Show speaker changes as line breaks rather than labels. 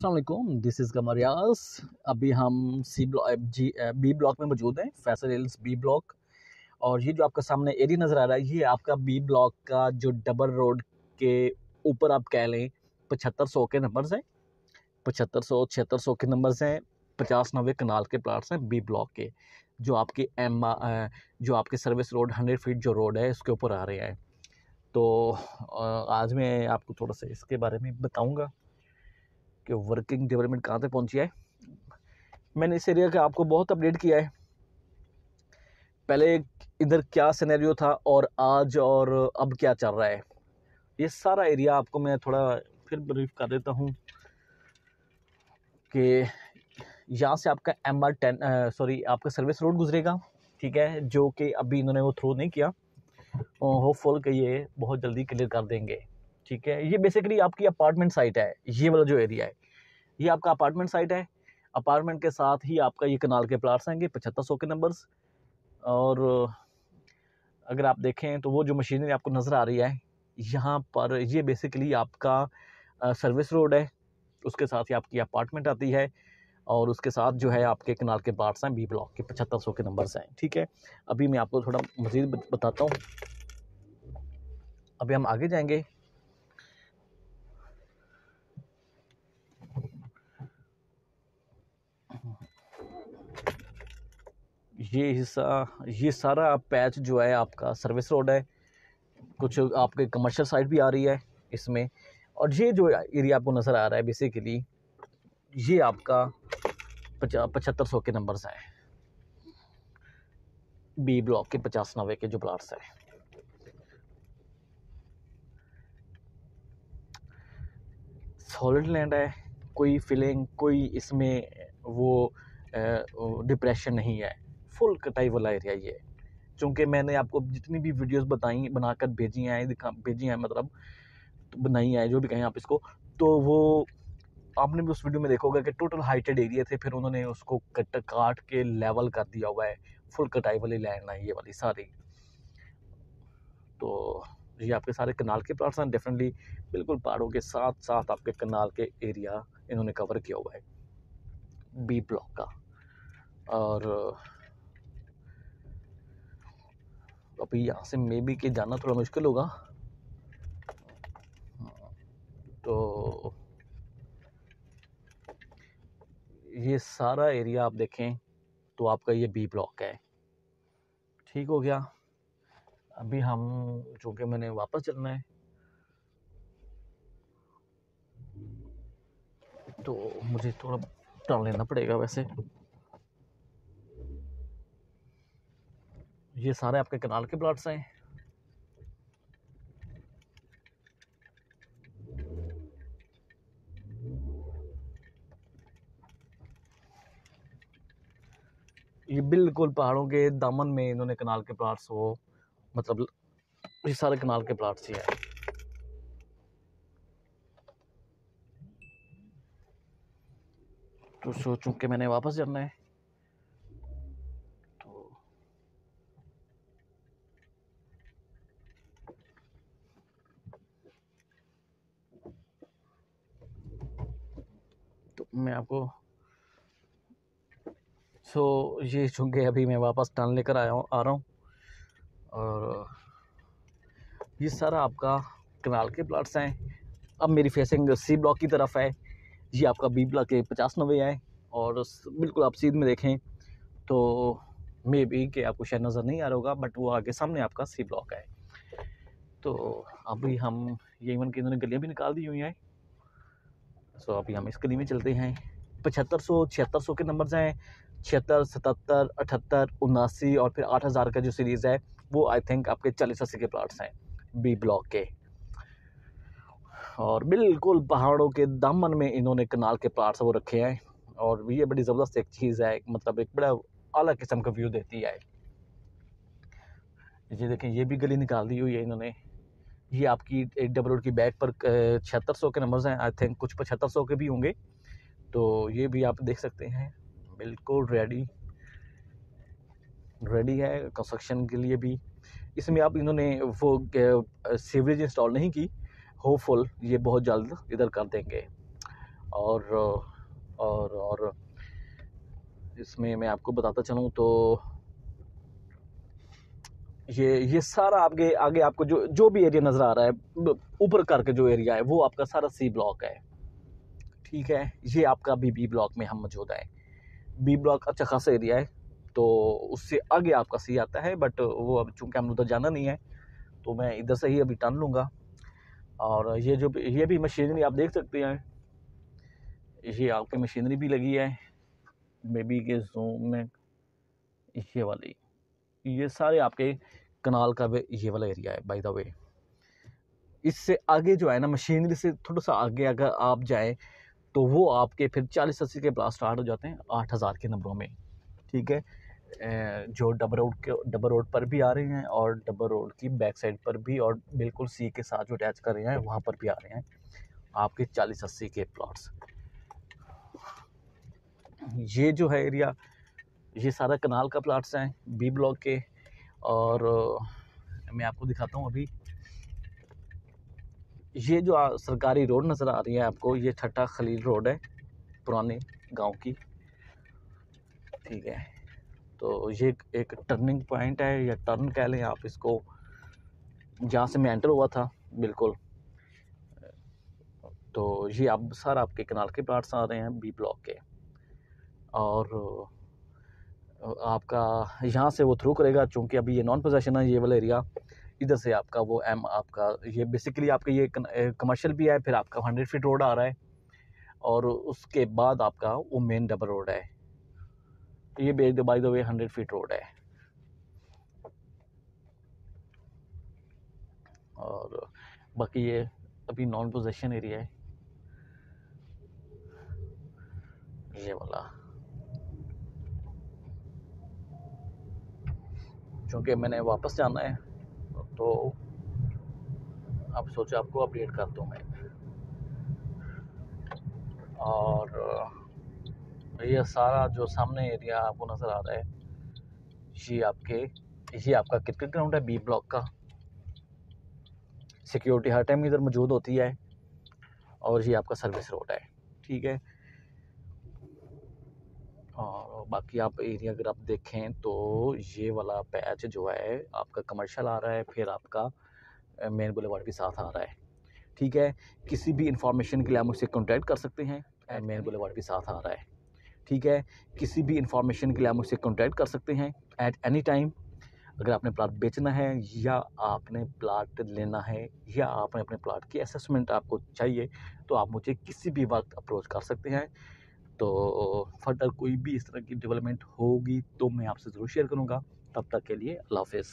अस्सलामुअलैकुम, this is कमर यास। अभी हम बी ब्लॉक में मौजूद हैं, फैसल हिल्स बी ब्लॉक। और ये जो आपका सामने एरिया नज़र आ रहा है, ये आपका बी ब्लॉक का जो डबल रोड के ऊपर आप कह लें 7500 के नंबर्स हैं। 7500 7600 के नंबर्स हैं। 50-90 कनाल के प्लाट्स हैं बी ब्लॉक के, जो आपके जो आपके सर्विस रोड 100 फीट जो रोड है उसके ऊपर आ रहे हैं। तो आज मैं आपको थोड़ा सा इसके बारे में बताऊँगा कि वर्किंग डेवलपमेंट कहाँ तक पहुँची है। मैंने इस एरिया का आपको बहुत अपडेट किया है। पहले इधर क्या सिनेरियो था और आज और अब क्या चल रहा है, ये सारा एरिया आपको मैं थोड़ा फिर ब्रीफ कर देता हूँ कि यहाँ से आपका MR10 आपका सर्विस रोड गुजरेगा, ठीक है, जो कि अभी इन्होंने वो थ्रू नहीं किया। होपफुल कि ये बहुत जल्दी क्लियर कर देंगे, ठीक है। ये बेसिकली आपकी अपार्टमेंट साइट है, ये वाला जो एरिया है ये आपका अपार्टमेंट साइट है। अपार्टमेंट के साथ ही आपका ये कनाल के प्लाट्स आएंगे 7500 के नंबर्स। और अगर आप देखें तो वो जो मशीनरी आपको नज़र आ रही है यहाँ पर, ये बेसिकली आपका सर्विस रोड है, उसके साथ ही आपकी अपार्टमेंट आती है और उसके साथ जो है आपके कनाल के प्लाट्स हैं बी ब्लॉक के 7500 के नंबर्स हैं, ठीक है। अभी मैं आपको थोड़ा मज़ीद बताता हूँ। अभी हम आगे जाएंगे। ये हिस्सा, ये सारा पैच जो है आपका सर्विस रोड है। कुछ आपके कमर्शियल साइट भी आ रही है इसमें। और ये जो एरिया आपको नज़र आ रहा है बेसिकली ये आपका 7500 के नंबर्स हैं, बी ब्लॉक के 50-90 के जो प्लाट्स हैं। सॉलिड लैंड है, कोई फिलिंग, कोई इसमें वो डिप्रेशन नहीं है, फुल कटाई वाला एरिया ये है। चूँकि मैंने आपको जितनी भी वीडियोस बताई बनाकर भेजी हैं मतलब तो बनाई है, जो भी कहें आप इसको, तो वो आपने भी उस वीडियो में देखोगे कि टोटल हाइटेड एरिया थे, फिर उन्होंने उसको काट के लेवल कर दिया हुआ है। फुल कटाई वाली लैंड है ये वाली सारी। तो ये आपके सारे कनाल के प्लाट्स हैं, डेफिनेटली बिल्कुल पहाड़ों के साथ साथ आपके कनाल के एरिया इन्होंने कवर किया हुआ है बी ब्लॉक का। और अभी यहाँ से मे बी के जाना थोड़ा मुश्किल होगा। तो ये सारा एरिया आप देखें तो आपका ये बी ब्लॉक है, ठीक हो गया। अभी हम चूँकि मैंने वापस चलना है तो मुझे थोड़ा टर्न लेना पड़ेगा। वैसे ये सारे आपके कनाल के प्लॉट्स हैं। ये बिल्कुल पहाड़ों के दामन में इन्होंने कनाल के प्लॉट्स वो मतलब ये सारे कनाल के प्लॉट्स ही हैं। तो चूँकि मैंने वापस जाना है तो मैं आपको ये चूँकि अभी मैं वापस टर्न लेकर आ रहा हूँ और ये सारा आपका कनाल के प्लॉट्स हैं। अब मेरी फेसिंग सी ब्लॉक की तरफ है, ये आपका बी ब्लॉक के 50-90 है। और बिल्कुल आप सीध में देखें तो मे बी कि आपको शायद नज़र नहीं आ रहा होगा, बट वो आगे सामने आपका सी ब्लॉक है। तो अभी हम ये इवन की इन्होंने गलियाँ भी निकाल दी हुई हैं। अभी हम इस गली में चलते हैं। 7500 7600 के नंबर्स हैं, 76 77 78 79 और फिर 8000 का जो सीरीज़ है वो आई थिंक आपके 40-80 के प्लाट्स हैं बी ब्लॉक के। और बिल्कुल पहाड़ों के दामन में इन्होंने कनाल के प्लाट्स वो रखे हैं। और ये बड़ी ज़बरदस्त एक चीज़ है, मतलब एक बड़ा अलग किस्म का व्यू देती है। ये देखें, ये भी गली निकाल दी हुई है इन्होंने। ये आपकी एक डबल रोड की बैक पर 7600 के नंबर्स हैं, आई थिंक कुछ 7500 के भी होंगे। तो ये भी आप देख सकते हैं, बिल्कुल रेडी है कंस्ट्रक्शन के लिए भी। इसमें आप इन्होंने वो सीवरेज इंस्टॉल नहीं की, होपफुल ये बहुत जल्द इधर कर देंगे। और इसमें मैं आपको बताता चलूँ तो ये सारा आपके आगे आपको जो भी एरिया नज़र आ रहा है ऊपर करके जो एरिया है वो आपका सारा सी ब्लॉक है। ठीक है, ये आपका अभी बी ब्लॉक में हम मौजूद है। बी ब्लॉक अच्छा खासा एरिया है, तो उससे आगे आपका सी आता है, बट वो अब चूंकि हम उधर जाना नहीं है तो मैं इधर से ही अभी टर्न लूँगा। और ये भी मशीनरी आप देख सकते हैं, ये आपकी मशीनरी भी लगी है मे बी के जूम में। ये वाली ये सारे आपके कनाल का ये वाला एरिया है बाय द वे। इससे आगे जो है ना, मशीनरी से थोड़ा सा आगे अगर आप जाएं तो वो आपके फिर 40-80 के प्लास स्टार्ट हो जाते हैं 8000 के नंबरों में। ठीक है, जो डबल रोड पर भी आ रहे हैं और डबल रोड की बैक साइड पर भी, और बिल्कुल सी के साथ जो अटैच कर रहे हैं वहाँ पर भी आ रहे हैं आपके 40-80 के प्लॉट्स। ये जो है एरिया, ये सारा कनाल का प्लाट्स हैं बी ब्लॉक के। और मैं आपको दिखाता हूँ अभी, ये जो सरकारी रोड नज़र आ रही है आपको, ये ठट्टा खलील रोड है पुराने गांव की। ठीक है, तो ये एक टर्निंग पॉइंट है या टर्न कह लें आप इसको, जहाँ से मैं एंटर हुआ था बिल्कुल। तो ये आप सारा आपके कनाल के प्लाट्स आ रहे हैं बी ब्लॉक के। और आपका यहाँ से वो थ्रू करेगा, चूँकि अभी ये नॉन पोजेशन है ये वाला एरिया। इधर से आपका वो आपका ये बेसिकली आपका ये कमर्शियल भी है, फिर आपका 100 फीट रोड आ रहा है, और उसके बाद आपका वो मेन डबल रोड है। ये by the way 100 feet road है। और बाकी ये अभी नॉन पोजेशन एरिया है ये वाला, क्योंकि मैंने वापस जाना है तो अब सोचा आपको अपडेट कर दूँ मैं। और ये सारा जो सामने एरिया आपको नज़र आ रहा है, ये आपका क्रिकेट ग्राउंड है बी ब्लॉक का। सिक्योरिटी हर टाइम इधर मौजूद होती है, और ये आपका सर्विस रोड है। ठीक है, और बाकी आप एरिया अगर आप देखें तो ये वाला पैच जो है आपका कमर्शियल आ रहा है, फिर आपका मेन बुलेवार्ड भी साथ आ रहा है। ठीक है, किसी भी इंफॉर्मेशन के लिए आप मुझसे कॉन्टैक्ट कर सकते हैं, मेन बुलेवार्ड भी साथ आ रहा है। ठीक है, किसी भी इंफॉर्मेशन के लिए आप मुझसे कॉन्टैक्ट कर सकते हैं एट एनी टाइम। अगर आपने प्लाट बेचना है या आपने प्लाट लेना है या आपने अपने प्लाट की असेसमेंट आपको चाहिए, तो आप मुझे किसी भी वक्त अप्रोच कर सकते हैं। तो फर्दर कोई भी इस तरह की डेवलपमेंट होगी तो मैं आपसे ज़रूर शेयर करूँगा। तब तक के लिए अल्लाह हाफ़िज़।